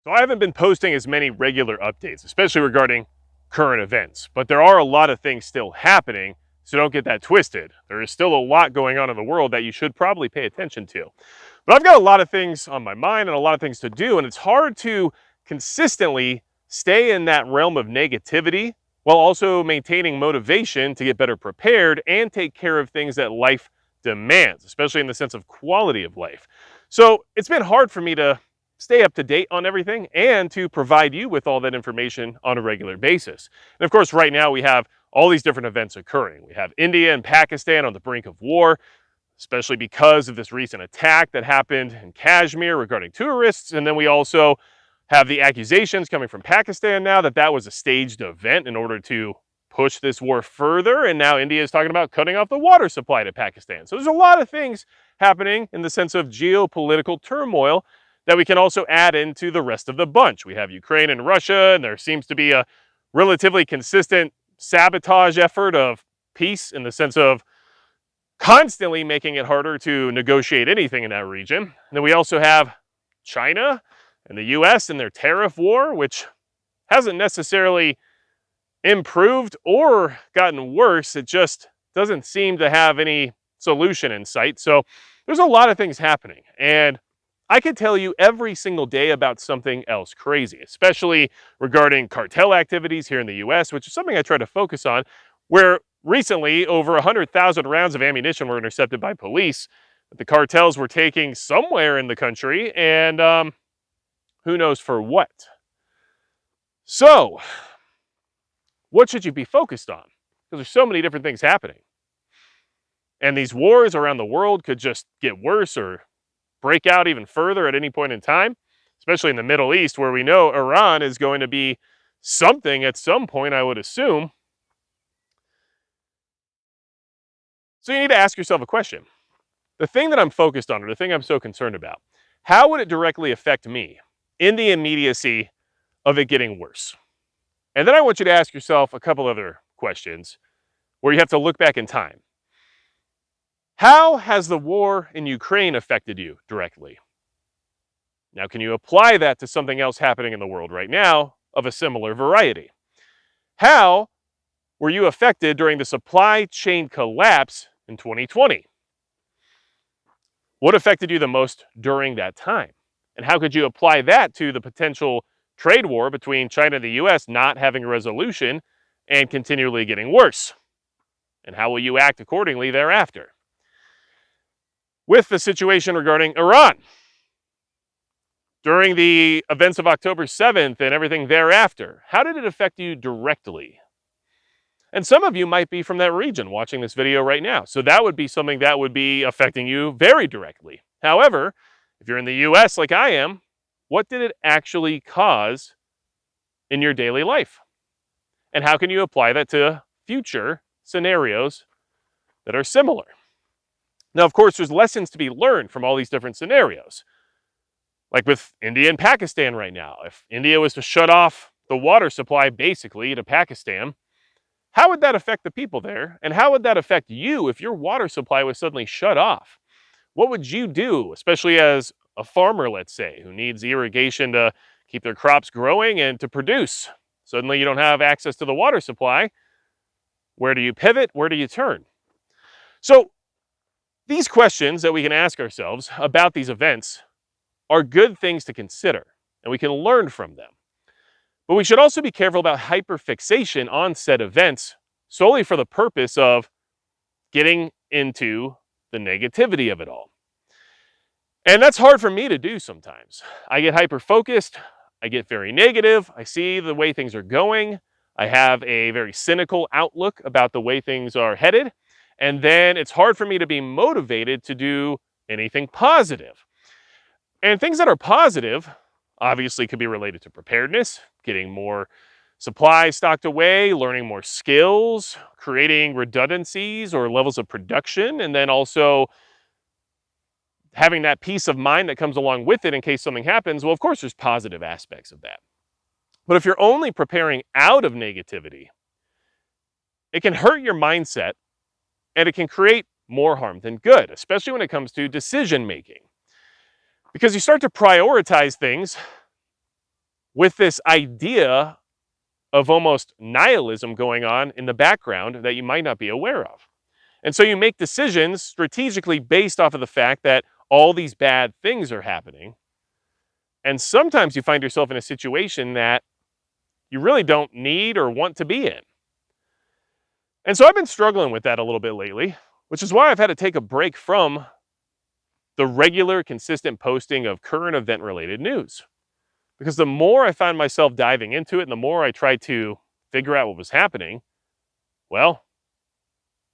So I haven't been posting as many regular updates, especially regarding current events, but there are a lot of things still happening, so don't get that twisted. There is still a lot going on in the world that you should probably pay attention to. But I've got a lot of things on my mind and a lot of things to do, and it's hard to consistently stay in that realm of negativity while also maintaining motivation to get better prepared and take care of things that life demands, especially in the sense of quality of life. So it's been hard for me to stay up to date on everything and to provide you with all that information on a regular basis. And of course, right now we have all these different events occurring. We have India and Pakistan on the brink of war, especially because of this recent attack that happened in Kashmir regarding tourists. And then we also have the accusations coming from Pakistan now that that was a staged event in order to push this war further. And now India is talking about cutting off the water supply to Pakistan. So there's a lot of things happening in the sense of geopolitical turmoil that we can also add into the rest of the bunch. We have Ukraine and Russia, and there seems to be a relatively consistent sabotage effort of peace in the sense of constantly making it harder to negotiate anything in that region. And then we also have China and the US and their tariff war, which hasn't necessarily improved or gotten worse. It just doesn't seem to have any solution in sight. So there's a lot of things happening. And I could tell you every single day about something else crazy, especially regarding cartel activities here in the US, which is something I try to focus on, where recently over 100,000 rounds of ammunition were intercepted by police that the cartels were taking somewhere in the country, and who knows for what. So, what should you be focused on? Because there's so many different things happening. And these wars around the world could just get worse or break out even further at any point in time, especially in the Middle East, where we know Iran is going to be something at some point, I would assume. So you need to ask yourself a question. The thing that I'm focused on, or the thing I'm so concerned about, how would it directly affect me in the immediacy of it getting worse? And then I want you to ask yourself a couple other questions where you have to look back in time. How has the war in Ukraine affected you directly? Now, can you apply that to something else happening in the world right now of a similar variety? How were you affected during the supply chain collapse in 2020? What affected you the most during that time? And how could you apply that to the potential trade war between China and the US not having a resolution and continually getting worse? And how will you act accordingly thereafter? With the situation regarding Iran, during the events of October 7th and everything thereafter, how did it affect you directly? And some of you might be from that region watching this video right now, so that would be something that would be affecting you very directly. However, if you're in the US like I am, what did it actually cause in your daily life? And how can you apply that to future scenarios that are similar? Now, of course, there's lessons to be learned from all these different scenarios. Like with India and Pakistan right now. If India was to shut off the water supply basically to Pakistan, how would that affect the people there? And how would that affect you if your water supply was suddenly shut off? What would you do, especially as a farmer, let's say, who needs irrigation to keep their crops growing and to produce? Suddenly you don't have access to the water supply. Where do you pivot? Where do you turn? So these questions that we can ask ourselves about these events are good things to consider, and we can learn from them. But we should also be careful about hyperfixation on said events solely for the purpose of getting into the negativity of it all. And that's hard for me to do sometimes. I get hyper-focused, I get very negative, I see the way things are going, I have a very cynical outlook about the way things are headed, and then it's hard for me to be motivated to do anything positive. And things that are positive obviously could be related to preparedness, getting more supplies stocked away, learning more skills, creating redundancies or levels of production, and then also having that peace of mind that comes along with it in case something happens. Well, of course, there's positive aspects of that. But if you're only preparing out of negativity, it can hurt your mindset and it can create more harm than good, especially when it comes to decision making. Because you start to prioritize things with this idea of almost nihilism going on in the background that you might not be aware of. And so you make decisions strategically based off of the fact that all these bad things are happening. And sometimes you find yourself in a situation that you really don't need or want to be in. And so I've been struggling with that a little bit lately, which is why I've had to take a break from the regular, consistent posting of current event related news. Because the more I found myself diving into it and the more I tried to figure out what was happening, well,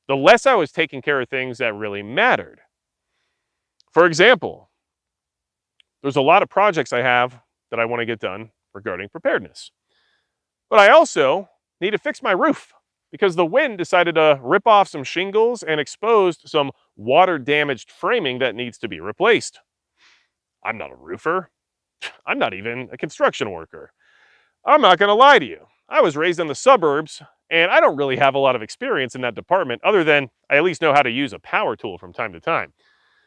the less I was taking care of things that really mattered. For example, there's a lot of projects I have that I want to get done regarding preparedness. But I also need to fix my roof because the wind decided to rip off some shingles and exposed some water damaged framing that needs to be replaced. I'm not a roofer. I'm not even a construction worker. I'm not going to lie to you. I was raised in the suburbs and I don't really have a lot of experience in that department other than I at least know how to use a power tool from time to time.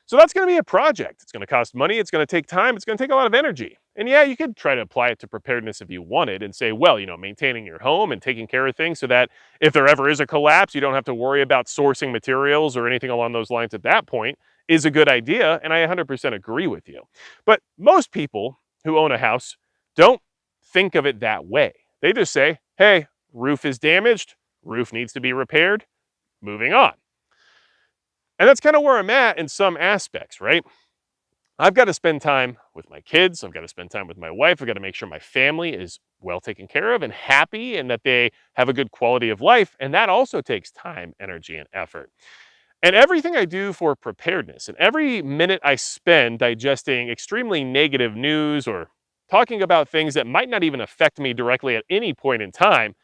So that's going to be a project. It's going to cost money. It's going to take time. It's going to take a lot of energy. And yeah, you could try to apply it to preparedness if you wanted and say, well, maintaining your home and taking care of things so that if there ever is a collapse, you don't have to worry about sourcing materials or anything along those lines at that point is a good idea. And I 100% agree with you. But most people who own a house don't think of it that way. They just say, hey, roof is damaged. Roof needs to be repaired. Moving on. And that's kind of where I'm at in some aspects, right? I've got to spend time with my kids. I've got to spend time with my wife. I've got to make sure my family is well taken care of and happy and that they have a good quality of life. And that also takes time, energy, and effort. And everything I do for preparedness and every minute I spend digesting extremely negative news or talking about things that might not even affect me directly at any point in time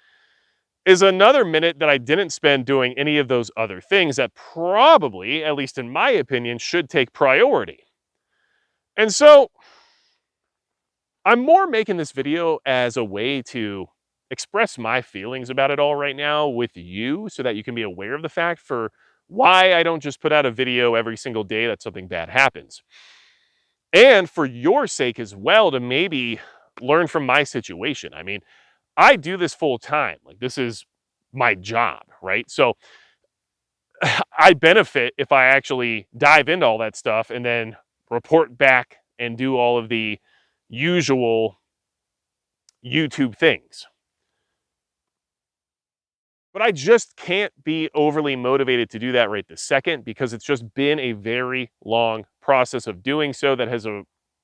is another minute that I didn't spend doing any of those other things that probably, at least in my opinion, should take priority. And so I'm more making this video as a way to express my feelings about it all right now with you so that you can be aware of the fact for why I don't just put out a video every single day that something bad happens. And for your sake as well to maybe learn from my situation. I mean, I do this full time. Like this is my job, right? So I benefit if I actually dive into all that stuff and then report back and do all of the usual YouTube things. But I just can't be overly motivated to do that right this second because it's just been a very long process of doing so that has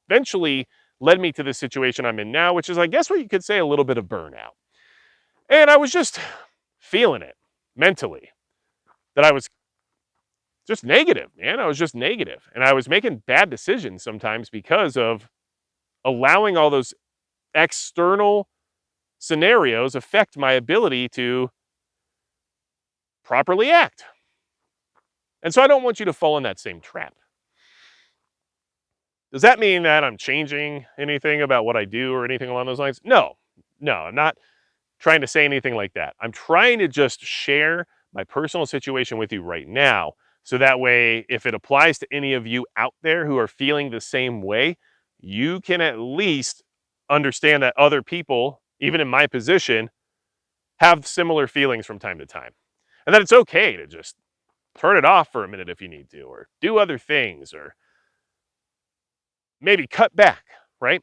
eventually led me to the situation I'm in now, which is, I guess, what you could say a little bit of burnout. And I was just feeling it mentally that I was just negative, man. I was just negative. And I was making bad decisions sometimes because of allowing all those external scenarios affect my ability to properly act. And so I don't want you to fall in that same trap. Does that mean that I'm changing anything about what I do or anything along those lines? No, I'm not trying to say anything like that. I'm trying to just share my personal situation with you right now. So that way, if it applies to any of you out there who are feeling the same way, you can at least understand that other people, even in my position, have similar feelings from time to time. And that it's okay to just turn it off for a minute if you need to, or do other things, or maybe cut back, right?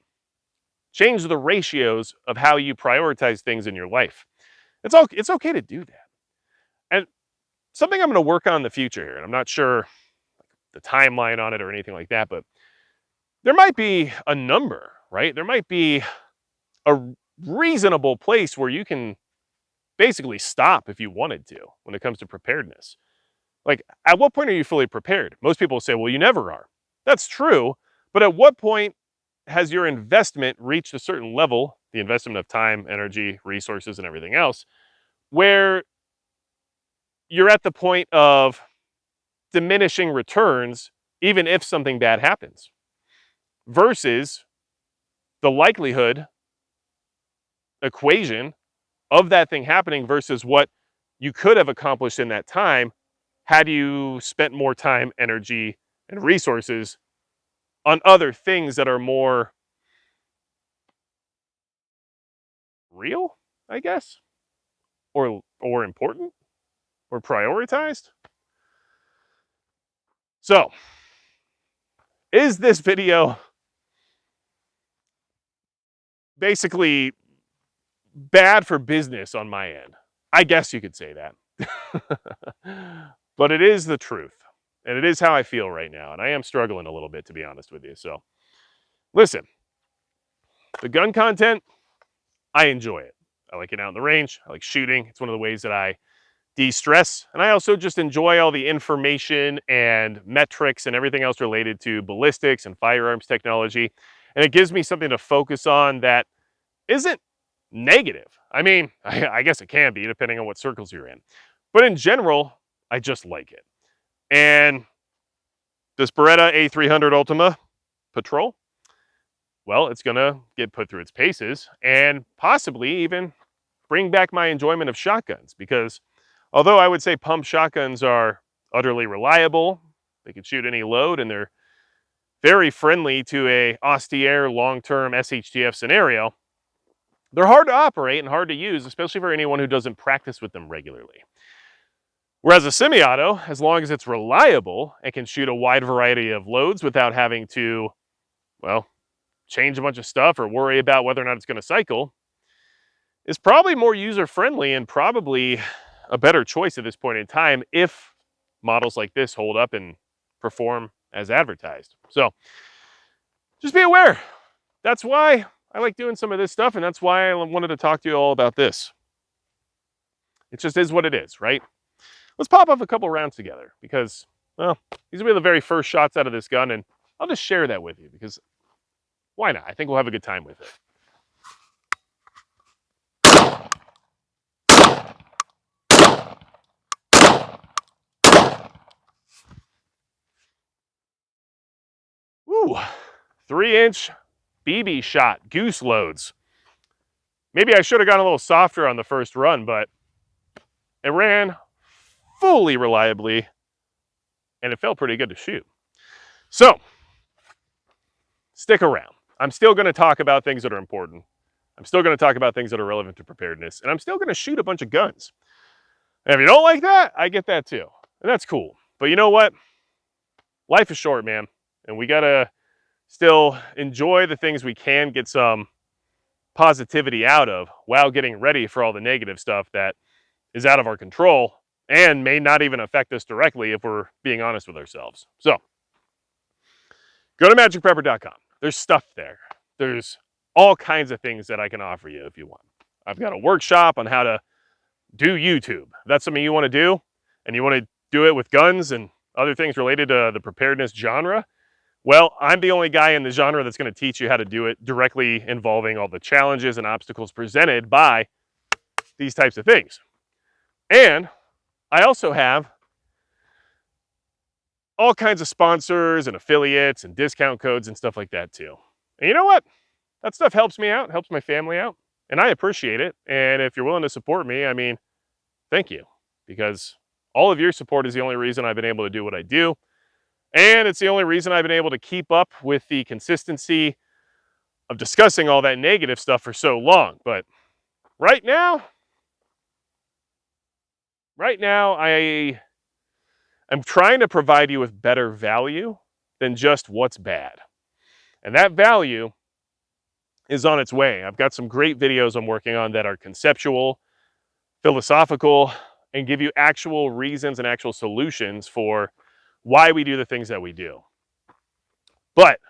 Change the ratios of how you prioritize things in your life. It's okay to do that. And something I'm going to work on in the future here, and I'm not sure the timeline on it or anything like that, but there might be a number, right? There might be a reasonable place where you can basically stop if you wanted to when it comes to preparedness. Like, at what point are you fully prepared? Most people say, well, you never are. That's true. But at what point has your investment reached a certain level, the investment of time, energy, resources, and everything else, where you're at the point of diminishing returns, even if something bad happens, versus the likelihood equation of that thing happening versus what you could have accomplished in that time had you spent more time, energy, and resources on other things that are more real, I guess, or important or prioritized. So, is this video basically bad for business on my end? I guess you could say that. But it is the truth. And it is how I feel right now. And I am struggling a little bit, to be honest with you. So, listen, the gun content, I enjoy it. I like it out in the range. I like shooting. It's one of the ways that I de-stress. And I also just enjoy all the information and metrics and everything else related to ballistics and firearms technology. And it gives me something to focus on that isn't negative. I mean, I guess it can be depending on what circles you're in. But in general, I just like it. And this Beretta A300 Ultima Patrol, well, it's going to get put through its paces and possibly even bring back my enjoyment of shotguns, because although I would say pump shotguns are utterly reliable, they can shoot any load, and they're very friendly to a austere long-term SHTF scenario, they're hard to operate and hard to use, especially for anyone who doesn't practice with them regularly. Whereas a semi-auto, as long as it's reliable and can shoot a wide variety of loads without having to, well, change a bunch of stuff or worry about whether or not it's going to cycle, is probably more user-friendly and probably a better choice at this point in time if models like this hold up and perform as advertised. So just be aware. That's why I like doing some of this stuff, and that's why I wanted to talk to you all about this. It just is what it is, right? Let's pop off a couple rounds together because, well, these will be the very first shots out of this gun, and I'll just share that with you because why not? I think we'll have a good time with it. Woo, 3-inch BB shot, goose loads. Maybe I should have gone a little softer on the first run, but it ran fully reliably and it felt pretty good to shoot. So, stick around. I'm still going to talk about things that are important. I'm still going to talk about things that are relevant to preparedness, and I'm still going to shoot a bunch of guns. And if you don't like that, I get that too. And that's cool. But you know what? Life is short, man. And we got to still enjoy the things we can get some positivity out of while getting ready for all the negative stuff that is out of our control and may not even affect us directly if we're being honest with ourselves. So, go to magicprepper.com. There's stuff there. There's all kinds of things that I can offer you if you want. I've got a workshop on how to do YouTube. If that's something you want to do, and you want to do it with guns and other things related to the preparedness genre, well, I'm the only guy in the genre that's going to teach you how to do it directly involving all the challenges and obstacles presented by these types of things. And I also have all kinds of sponsors and affiliates and discount codes and stuff like that too. And you know what? That stuff helps me out, helps my family out, and I appreciate it. And if you're willing to support me, I mean, thank you, because all of your support is the only reason I've been able to do what I do. And it's the only reason I've been able to keep up with the consistency of discussing all that negative stuff for so long. But right now, I'm trying to provide you with better value than just what's bad. And that value is on its way. I've got some great videos I'm working on that are conceptual, philosophical, and give you actual reasons and actual solutions for why we do the things that we do. But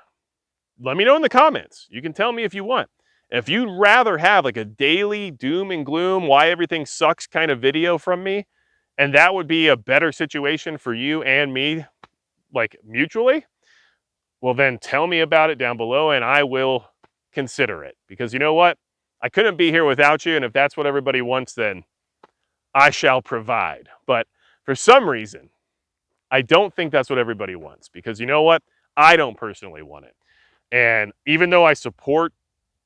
let me know in the comments. You can tell me if you want. If you'd rather have like a daily doom and gloom, why everything sucks kind of video from me, and that would be a better situation for you and me, like mutually, well then tell me about it down below and I will consider it. Because you know what? I couldn't be here without you, and if that's what everybody wants, then I shall provide. But for some reason, I don't think that's what everybody wants, because you know what? I don't personally want it. And even though I support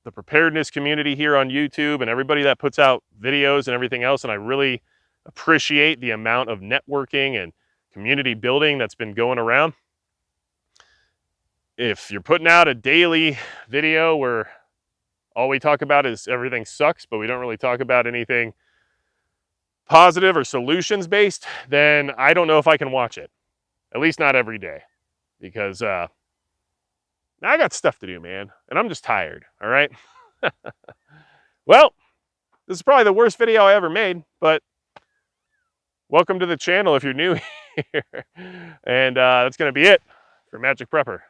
the preparedness community here on YouTube and everybody that puts out videos and everything else, and I really appreciate the amount of networking and community building that's been going around, if you're putting out a daily video where all we talk about is everything sucks, but we don't really talk about anything positive or solutions based, then I don't know if I can watch it. At least not every day. Because I got stuff to do, man. And I'm just tired, all right? Well, this is probably the worst video I ever made, but welcome to the channel if you're new here. And that's going to be it for Magic Prepper.